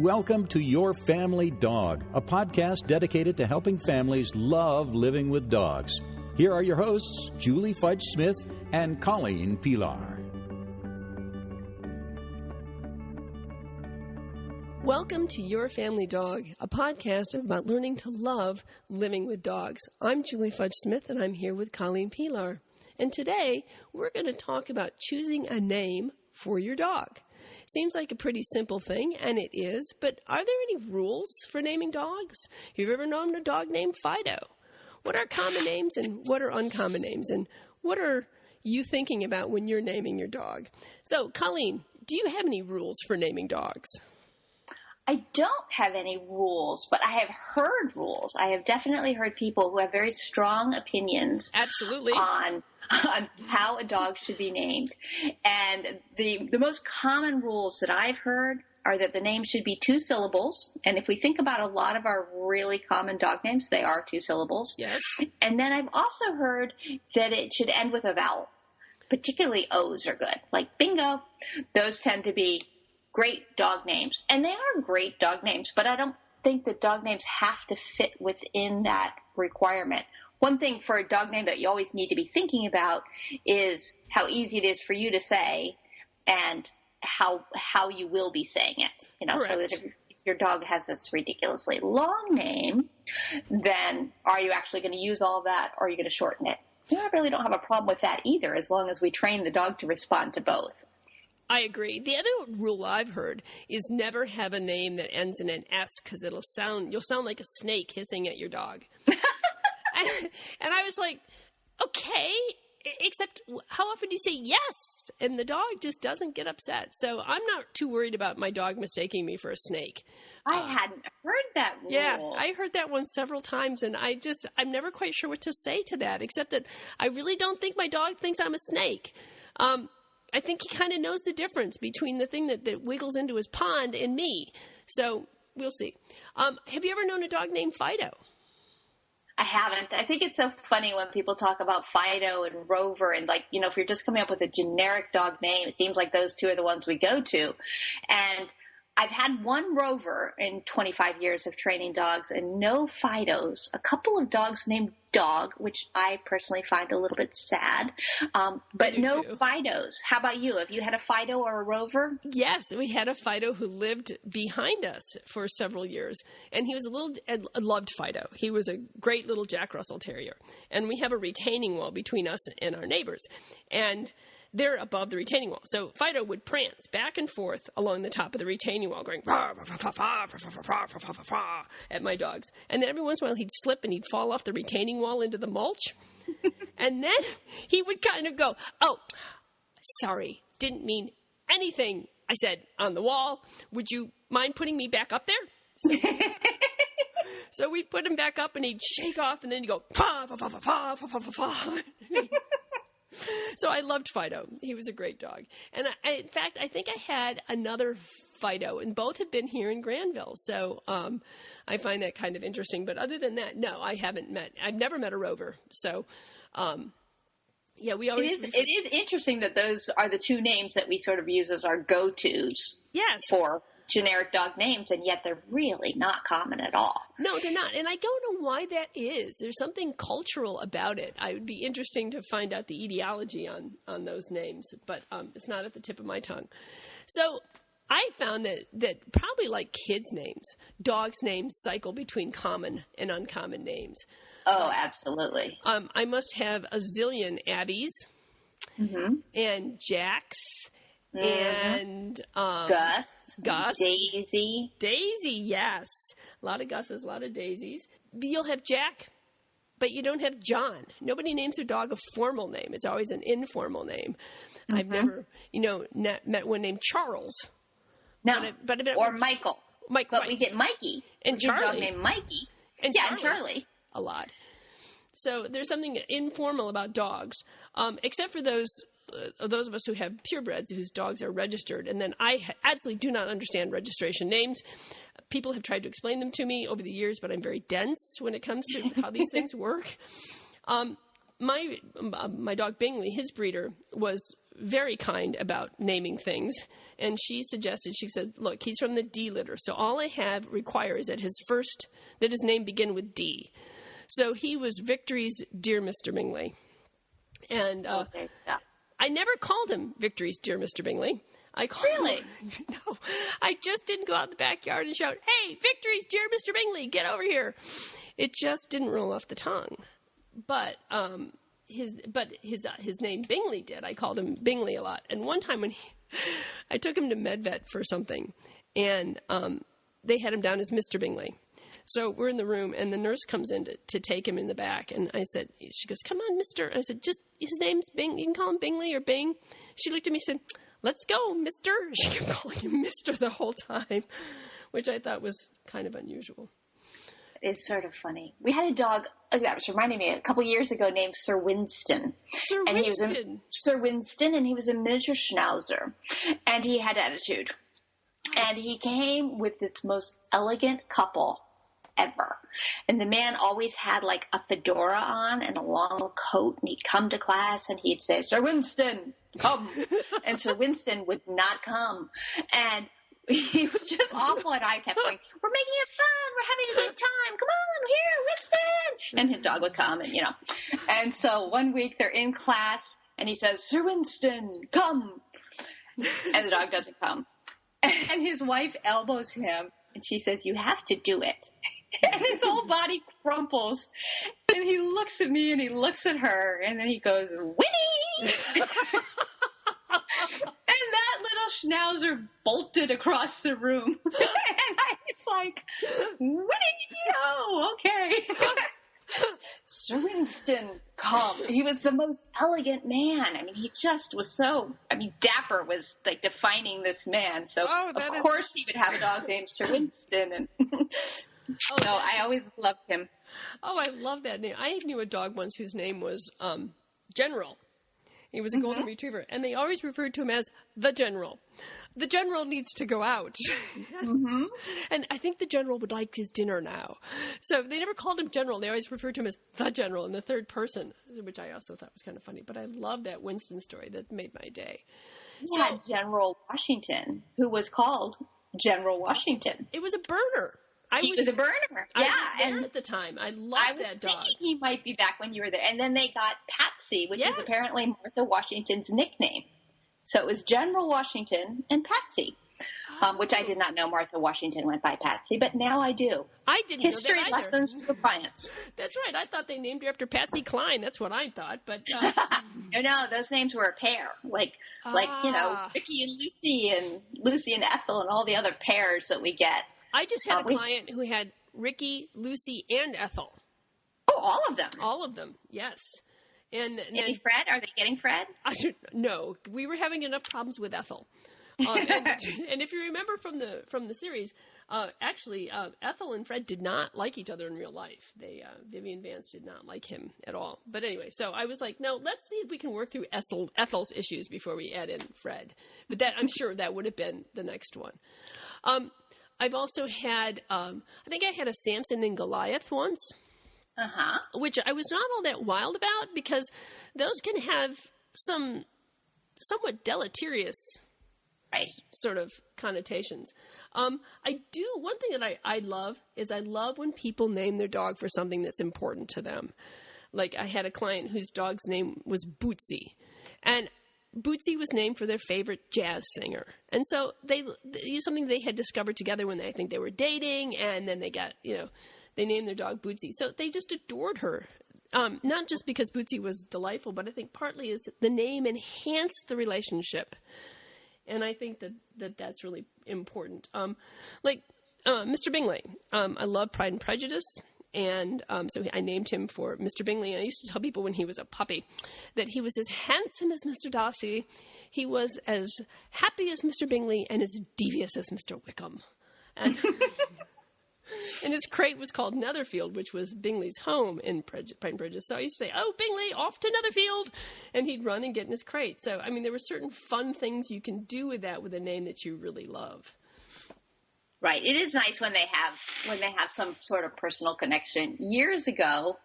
welcome to Your Family Dog, a podcast dedicated to helping families love living with dogs. Here are your hosts, Julie Fudge Smith and Colleen Pelar. Welcome to Your Family Dog, a podcast about learning to love living with dogs. I'm Julie Fudge Smith, and I'm here with Colleen Pelar. And today, we're going to talk about choosing a name for your dog. Seems like a pretty simple thing, and it is, but are there any rules for naming dogs? Have you ever known a dog named Fido? What are common names and what are uncommon names? And what are you thinking about when you're naming your dog? So, Colleen, do you have any rules for naming dogs? I don't have any rules, but I have heard rules. I have definitely heard people who have very strong opinions Absolutely. on how a dog should be named. And the most common rules that I've heard are that the name should be 2 syllables. And if we think about a lot of our really common dog names, they are 2 syllables. Yes. And then I've also heard that it should end with a vowel. Particularly O's are good. Like bingo. Those tend to be great dog names. And they are great dog names, but I don't think that dog names have to fit within that requirement. One thing for a dog name that you always need to be thinking about is how easy it is for you to say and how you will be saying it. You know, Correct. so that if your dog has this ridiculously long name, then are you actually going to use all of that or are you going to shorten it? I really don't have a problem with that either, as long as we train the dog to respond to both. I agree. The other rule I've heard is never have a name that ends in an S because you'll sound like a snake hissing at your dog. And I was like, okay, except how often do you say yes? And the dog just doesn't get upset. So I'm not too worried about my dog mistaking me for a snake. I hadn't heard that rule. Yeah, I heard that one several times, and I'm never quite sure what to say to that, except that I really don't think my dog thinks I'm a snake. I think he kind of knows the difference between the thing that wiggles into his pond and me. So we'll see. Have you ever known a dog named Fido? I haven't. I think it's so funny when people talk about Fido and Rover and if you're just coming up with a generic dog name, it seems like those two are the ones we go to. And I've had one Rover in 25 years of training dogs and no Fidos, a couple of dogs named Dog, which I personally find a little bit sad, but no too. Fidos. How about you? Have you had a Fido or a Rover? Yes, we had a Fido who lived behind us for several years, and he was I loved Fido. He was a great little Jack Russell Terrier, and we have a retaining wall between us and our neighbors, and they're above the retaining wall. So Fido would prance back and forth along the top of the retaining wall going rah, rah, rah, rah, rah, rah, rah, at my dogs. And then every once in a while he'd slip and he'd fall off the retaining wall into the mulch. And then he would kind of go, oh, sorry, didn't mean anything I said on the wall. Would you mind putting me back up there? So we'd put him back up and he'd shake off and then he'd go, fa, fa, fa, fa, fa, fa, fa, fa. So I loved Fido. He was a great dog. And in fact, I think I had another Fido, and both have been here in Granville. So I find that kind of interesting. But other than that, no, I've never met a Rover. So, yeah, we always... It is interesting that those are the 2 names that we sort of use as our go-tos for generic dog names, and yet they're really not common at all. No, they're not. And I don't know why that is. There's something cultural about it. I would be interesting to find out the etiology on those names, but it's not at the tip of my tongue. So I found that probably like kids' names, dogs' names cycle between common and uncommon names. Oh, absolutely. I must have a zillion Abbies and Jacks. And Gus, Daisy, yes, a lot of Gus's, a lot of Daisies. You'll have Jack, but you don't have John. Nobody names their dog a formal name. It's always an informal name. I've never, met one named Charles. No, or Michael. But we get Mikey and Charlie. Your dog named Mikey. And Charlie. A lot. So there's something informal about dogs, except for those of us who have purebreds whose dogs are registered. And then I absolutely do not understand registration names. People have tried to explain them to me over the years, but I'm very dense when it comes to how these things work. my dog Bingley, his breeder, was very kind about naming things, and she said, look, he's from the D litter, so all I require is that his name begin with D. So he was Victory's Dear Mr. Bingley. And Okay, yeah. I never called him Victory's Dear Mr. Bingley. Really? No, I just didn't go out in the backyard and shout, "Hey, Victory's Dear Mr. Bingley, get over here." It just didn't roll off the tongue. But his name Bingley did. I called him Bingley a lot. And one time when I took him to MedVet for something, and they had him down as Mr. Bingley. So we're in the room, and the nurse comes in to take him in the back. And she goes, "Come on, Mister." I said, "Just his name's Bing. You can call him Bingley or Bing." She looked at me and said, "Let's go, Mister." She kept calling him Mister the whole time, which I thought was kind of unusual. It's sort of funny. We had a dog, that was reminding me, a couple years ago named Sir Winston. Sir Winston, and he was a miniature schnauzer. And he had attitude. And he came with this most elegant couple ever. And the man always had like a fedora on and a long coat, and he'd come to class and he'd say, "Sir Winston, come." And Sir Winston would not come. And he was just awful, and I kept going, "We're making it fun. We're having a good time. Come on, here, Winston." And his dog would come, and And so one week they're in class, and he says, "Sir Winston, come." And the dog doesn't come. And his wife elbows him, and she says, "You have to do it." And his whole body crumples. And he looks at me, and he looks at her, and then he goes, "Winnie!" And that little schnauzer bolted across the room. And it's like, "Winnie, oh, okay." Sir Winston, come. He was the most elegant man. I mean, he just was dapper was like defining this man. So, of course, he would have a dog named Sir Winston. And I always loved him. Oh, I love that name. I knew a dog once whose name was General. He was a golden retriever, and they always referred to him as the General. The General needs to go out. And I think the General would like his dinner now. So they never called him General. They always referred to him as the General in the third person, which I also thought was kind of funny. But I love that Winston story. That made my day. We had General Washington, who was called General Washington. It was a burner. He was a burner. I was there at the time. I loved that dog. I was thinking he might be back when you were there. And then they got Patsy, which is apparently Martha Washington's nickname. So it was General Washington and Patsy, which I did not know Martha Washington went by Patsy, but now I do. I didn't History know that either. Lessons for clients. That's right. I thought they named her after Patsy Cline. That's what I thought. But No, those names were a pair. Like Ricky and Lucy and Ethel and all the other pairs that we get. I just had a client who had Ricky, Lucy, and Ethel. Oh, all of them? All of them, yes. And Fred? Are they getting Fred? No, we were having enough problems with Ethel. And if you remember from the series, actually, Ethel and Fred did not like each other in real life. Vivian Vance did not like him at all. But anyway, so I was like, no, let's see if we can work through Ethel's issues before we add in Fred. But I'm sure that would have been the next one. I've also had, I think I had a Samson and Goliath once, which I was not all that wild about because those can have some somewhat deleterious sort of connotations. One thing that I love is I love when people name their dog for something that's important to them. Like I had a client whose dog's name was Bootsy, and Bootsy was named for their favorite jazz singer. And so they used something they had discovered together when I think they were dating, and then they got, they named their dog Bootsy. So they just adored her. Not just because Bootsy was delightful, but I think partly is the name enhanced the relationship. And I think that's really important. Mr. Bingley, I love Pride and Prejudice. And so I named him for Mr. Bingley. And I used to tell people when he was a puppy that he was as handsome as Mr. Darcy. He was as happy as Mr. Bingley and as devious as Mr. Wickham. And, and his crate was called Netherfield, which was Bingley's home in Pride and Prejudice. So I used to say, "Oh, Bingley, off to Netherfield." And he'd run and get in his crate. So, I mean, there were certain fun things you can do with that with a name that you really love. Right. It is nice when they have some sort of personal connection. Years ago,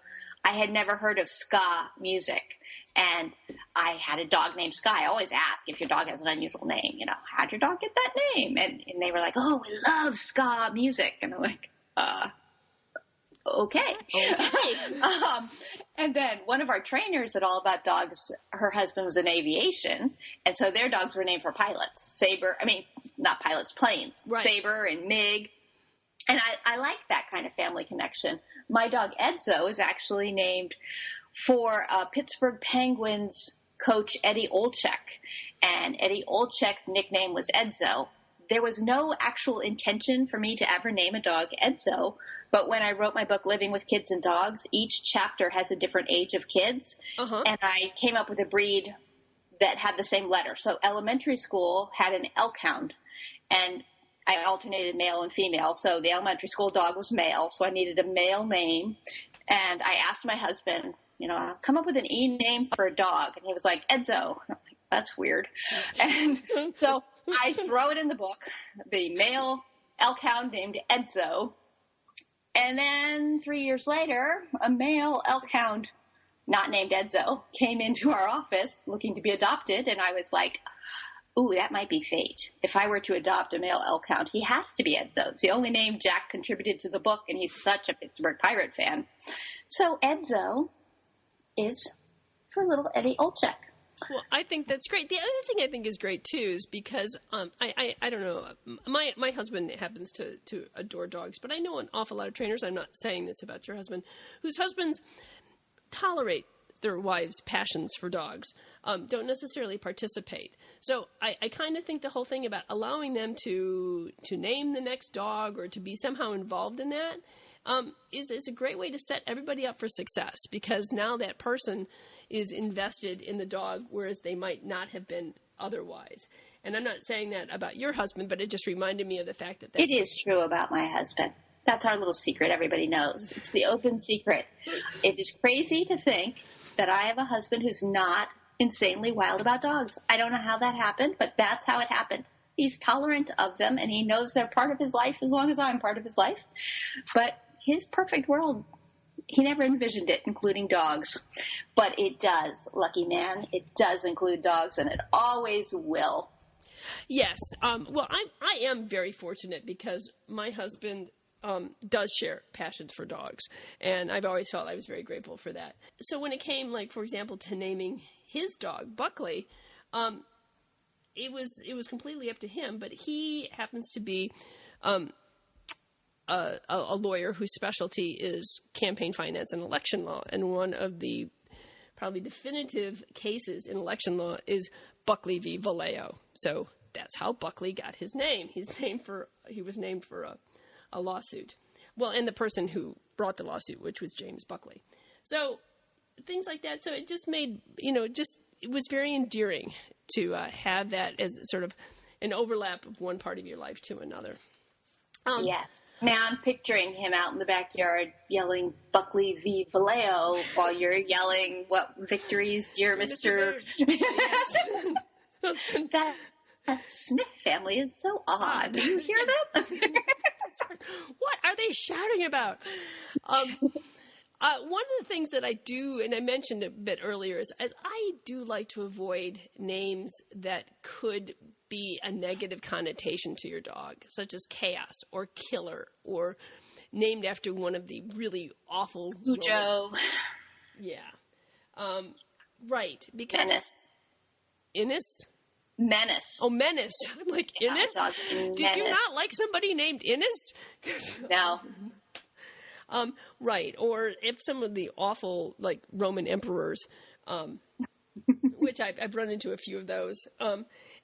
I had never heard of ska music, and I had a dog named Sky. I always ask if your dog has an unusual name, how'd your dog get that name? And they were like, oh, we love ska music. And I'm like, okay. And then one of our trainers at All About Dogs, her husband was in aviation, and so their dogs were named for pilots. Not pilots, planes. Right. Saber and Mig. And I like that kind of family connection. My dog Edzo is actually named for Pittsburgh Penguins coach Eddie Olczyk. And Eddie Olczyk's nickname was Edzo. There was no actual intention for me to ever name a dog Edzo, but when I wrote my book, Living with Kids and Dogs, each chapter has a different age of kids, and I came up with a breed that had the same letter. So elementary school had an elk hound, and I alternated male and female, so the elementary school dog was male, so I needed a male name, and I asked my husband, come up with an E name for a dog, and he was like, Edzo. I'm like, that's weird. And so I throw it in the book, the male elk hound named Edzo, and then 3 years later, a male elk hound not named Edzo came into our office looking to be adopted, and I was like, ooh, that might be fate. If I were to adopt a male elk hound, he has to be Edzo. It's the only name Jack contributed to the book, and he's such a Pittsburgh Pirate fan. So Edzo is for little Eddie Olczyk. Well, I think that's great. The other thing I think is great, too, is because, I don't know, my husband happens to adore dogs, but I know an awful lot of trainers, I'm not saying this about your husband, whose husbands tolerate their wives' passions for dogs, don't necessarily participate. So I kind of think the whole thing about allowing them to name the next dog or to be somehow involved in that is a great way to set everybody up for success, because now that person is invested in the dog, whereas they might not have been otherwise. And I'm not saying that about your husband, but it just reminded me of the fact that it is true about my husband. That's our little secret everybody knows. It's the open secret. It is crazy to think that I have a husband who's not insanely wild about dogs. I don't know how that happened, but that's how it happened. He's tolerant of them, and he knows they're part of his life as long as I'm part of his life. But his perfect world, he never envisioned it, including dogs. But it does, lucky man. It does include dogs, and it always will. Yes. Well, I am very fortunate because my husband does share passions for dogs, and I've always felt I was very grateful for that. So when it came, like, for example, to naming his dog, Buckley, it was completely up to him, but he happens to be a lawyer whose specialty is campaign finance and election law. And one of the probably definitive cases in election law is Buckley v. Vallejo. So that's how Buckley got his name. He was named for a lawsuit. Well, and the person who brought the lawsuit, which was James Buckley. So things like that. So it just made, it was very endearing to have that as sort of an overlap of one part of your life to another. Yes. Now I'm picturing him out in the backyard yelling Buckley v. Vallejo while you're yelling, what victories, dear Mr. Yes. That Smith family is so odd. Do you hear them? What are they shouting about? One of the things that I do, and I mentioned a bit earlier, is I do like to avoid names that could be a negative connotation to your dog, such as Chaos or Killer, or named after one of the really awful... Cujo. Yeah. Right. Because Menace. Innis? Menace. Oh, Menace. I'm like, Innis? Did you not like somebody named Innis? No. Right. Or if some of the awful, like, Roman emperors, which I've run into a few of those,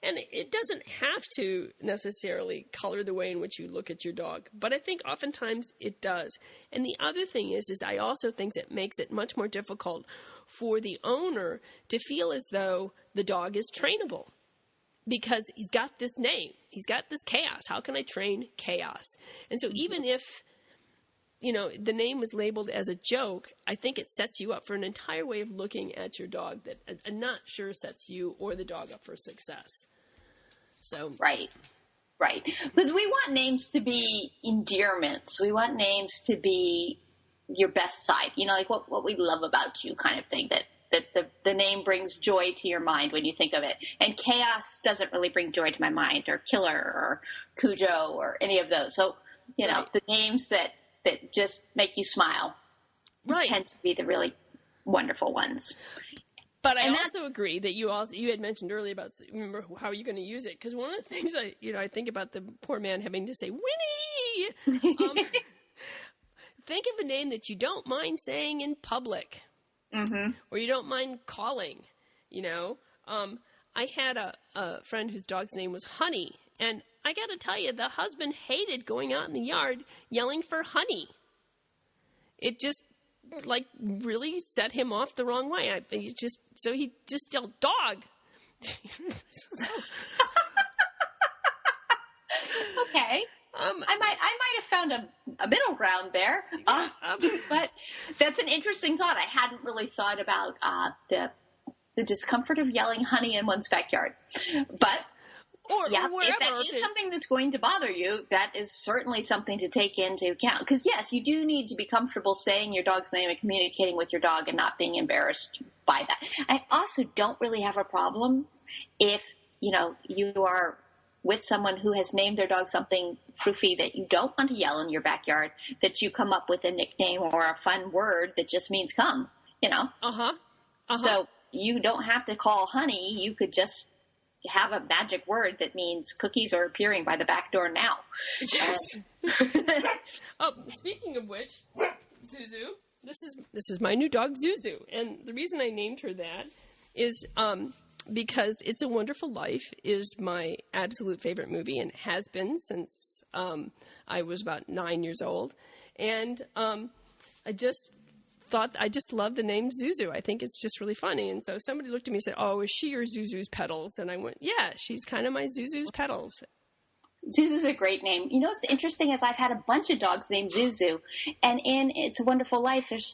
and it doesn't have to necessarily color the way in which you look at your dog, but I think oftentimes it does. And the other thing is I also think it makes it much more difficult for the owner to feel as though the dog is trainable, because he's got this name. He's got this Chaos. How can I train Chaos? And so even if, the name was labeled as a joke, I think it sets you up for an entire way of looking at your dog that I'm not sure sets you or the dog up for success. So Right. Because we want names to be endearments. We want names to be your best side, like what we love about you kind of thing, that the name brings joy to your mind when you think of it. And chaos doesn't really bring joy to my mind, or killer or Cujo or any of those. So, the names that just make you smile tend to be the really wonderful ones. But I also agree that you had mentioned earlier about, remember, how are you going to use it? Because one of the things I think about the poor man having to say, Winnie! Think of a name that you don't mind saying in public. Mm-hmm. Or you don't mind calling, I had a friend whose dog's name was Honey. And I got to tell you, the husband hated going out in the yard yelling for honey. It just, really set him off the wrong way. He just yelled, dog. Okay. I might have found a middle ground there. But that's an interesting thought. I hadn't really thought about the discomfort of yelling honey in one's backyard. But or if that is something that's going to bother you, that is certainly something to take into account. Because, yes, you do need to be comfortable saying your dog's name and communicating with your dog and not being embarrassed by that. I also don't really have a problem if, you are with someone who has named their dog something floofy that you don't want to yell in your backyard, that you come up with a nickname or a fun word that just means come, So you don't have to call honey. You could just have a magic word that means cookies are appearing by the back door now. Yes. Speaking of which, Zuzu, this is my new dog Zuzu, and the reason I named her that is because It's a Wonderful Life is my absolute favorite movie, and has been since I was about 9 years old, and I just love the name Zuzu. I think it's just really funny. And so somebody looked at me and said, oh, is she your Zuzu's Petals? And I went, yeah, she's kind of my Zuzu's Petals. Zuzu's a great name. What's interesting is I've had a bunch of dogs named Zuzu. And in It's a Wonderful Life, there's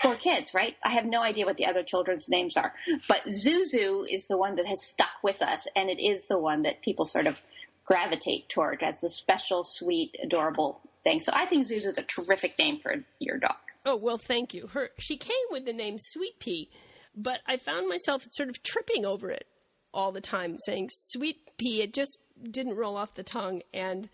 4 kids, right? I have no idea what the other children's names are. But Zuzu is the one that has stuck with us. And it is the one that people sort of gravitate toward as a special, sweet, adorable thing. So I think Zuzu is a terrific name for your dog. Oh, well, thank you. She came with the name Sweet Pea, but I found myself sort of tripping over it all the time, saying Sweet Pea. It just didn't roll off the tongue, and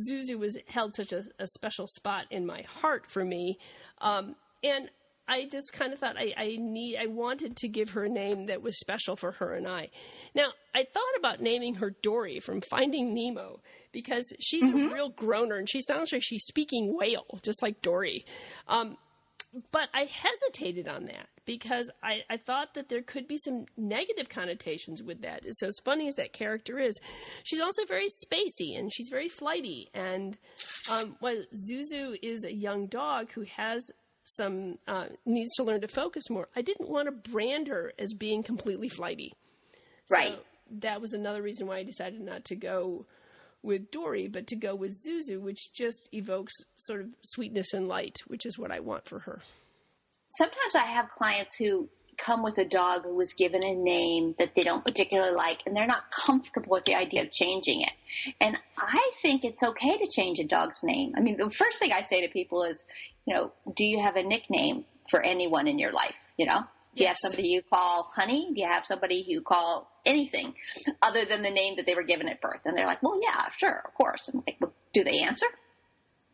Zuzu held such a special spot in my heart for me. And I just kind of thought I wanted to give her a name that was special for her and I. Now, I thought about naming her Dory from Finding Nemo, because she's a real groaner, and she sounds like she's speaking whale, just like Dory. But I hesitated on that because I thought that there could be some negative connotations with that. So as funny as that character is, she's also very spacey, and she's very flighty. And Zuzu is a young dog who has needs to learn to focus more. I didn't want to brand her as being completely flighty. Right. So that was another reason why I decided not to go with Dory, but to go with Zuzu, which just evokes sort of sweetness and light, which is what I want for her. Sometimes I have clients who come with a dog who was given a name that they don't particularly like, and they're not comfortable with the idea of changing it. And I think it's okay to change a dog's name. I mean, the first thing I say to people is, do you have a nickname for anyone in your life? Do you have somebody you call Honey? Do you have somebody you call anything other than the name that they were given at birth? And they're like, well, yeah, sure, of course. I'm like, well, do they answer?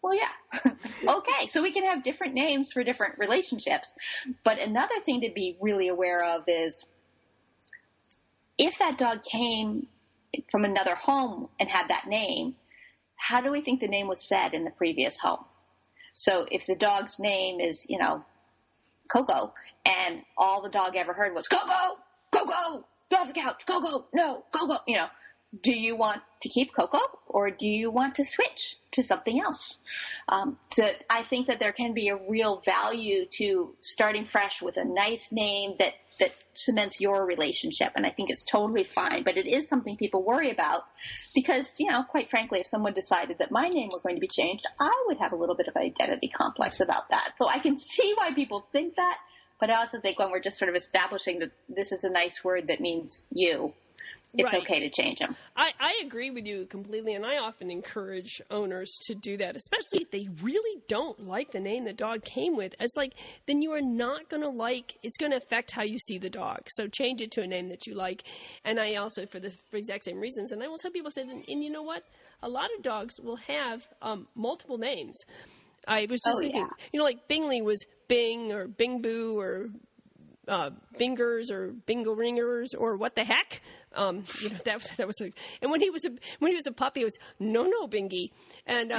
Well, yeah. Okay, so we can have different names for different relationships. But another thing to be really aware of is if that dog came from another home and had that name, how do we think the name was said in the previous home? So if the dog's name is, Coco, and all the dog ever heard was, Coco, Coco, get off the couch, Coco, no, Coco, do you want to keep Coco, or do you want to switch to something else? So I think that there can be a real value to starting fresh with a nice name that cements your relationship, and I think it's totally fine, but it is something people worry about because, quite frankly, if someone decided that my name were going to be changed, I would have a little bit of an identity complex about that. So I can see why people think that, but I also think when we're just sort of establishing that this is a nice word that means you, it's okay to change them. I agree with you completely, and I often encourage owners to do that, especially if they really don't like the name the dog came with. It's like, then you are not going to like, it's going to affect how you see the dog. So change it to a name that you like. And I also, for exact same reasons, and I will tell people, and you know what? A lot of dogs will have multiple names. I was just thinking, like Bingley was Bing or Bing Boo or Bingers or Bingo Ringers or what the heck. That was and when he was a puppy, it was no Bingy. And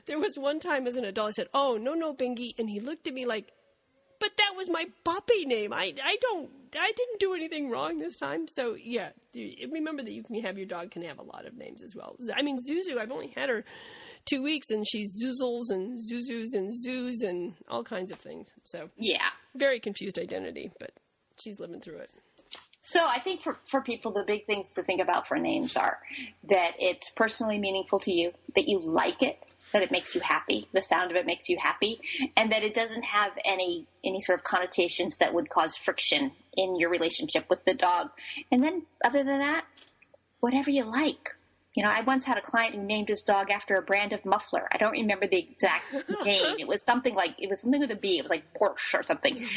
there was one time as an adult, I said, "Oh, no Bingy," and he looked at me like, "But that was my puppy name. I didn't do anything wrong this time." So yeah, remember that you can have your dog can have a lot of names as well. I mean, Zuzu, I've only had her 2 weeks, and she's Zoozles and Zuzus and Zoos and all kinds of things. So yeah, very confused identity, but she's living through it. So I think for people, the big things to think about for names are that it's personally meaningful to you, that you like it, that it makes you happy, the sound of it makes you happy, and that it doesn't have any sort of connotations that would cause friction in your relationship with the dog. And then other than that, whatever you like. I once had a client who named his dog after a brand of muffler. I don't remember the exact name. It was something with a B. It was like Porsche or something.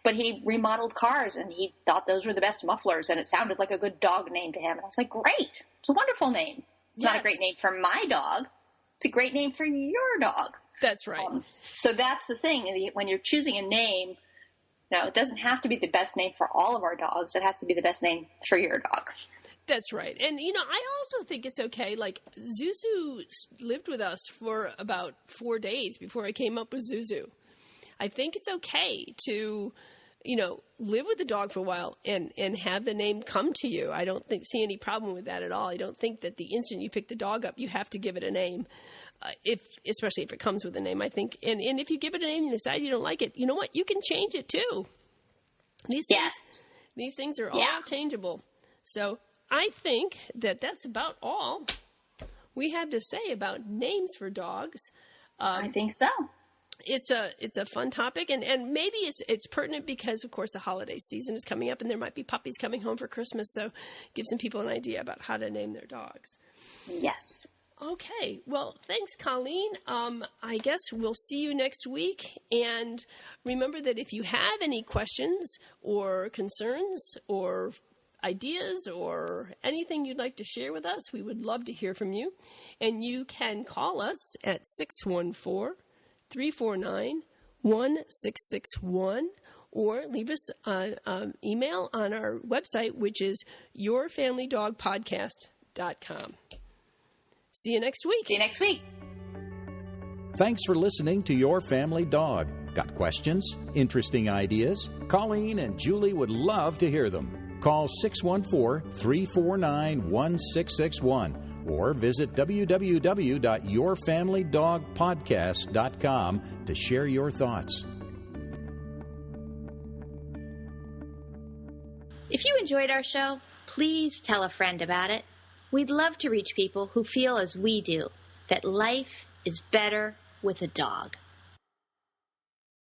But he remodeled cars, and he thought those were the best mufflers, and it sounded like a good dog name to him. And I was like, great. It's a wonderful name. It's not a great name for my dog. It's a great name for your dog. That's right. So that's the thing. When you're choosing a name, it doesn't have to be the best name for all of our dogs. It has to be the best name for your dog. That's right. And, I also think it's okay. Like, Zuzu lived with us for about 4 days before I came up with Zuzu. I think it's okay to, live with the dog for a while and have the name come to you. I don't see any problem with that at all. I don't think that the instant you pick the dog up, you have to give it a name, especially if it comes with a name, I think. And if you give it a name and you decide you don't like it, you know what? You can change it, too. These things are all changeable. So I think that that's about all we have to say about names for dogs. I think so. It's a fun topic, and maybe it's pertinent because, of course, the holiday season is coming up, and there might be puppies coming home for Christmas, so give some people an idea about how to name their dogs. Yes. Okay. Well, thanks, Colleen. I guess we'll see you next week, and remember that if you have any questions or concerns or ideas or anything you'd like to share with us, we would love to hear from you. And you can call us at 614-349-1661 or leave us an email on our website, which is yourfamilydogpodcast.com. See you next week. Thanks for listening to Your Family Dog. Got questions? Interesting ideas? Colleen and Julie would love to hear them. Call 614-349-1661 or visit www.yourfamilydogpodcast.com to share your thoughts. If you enjoyed our show, please tell a friend about it. We'd love to reach people who feel as we do, that life is better with a dog.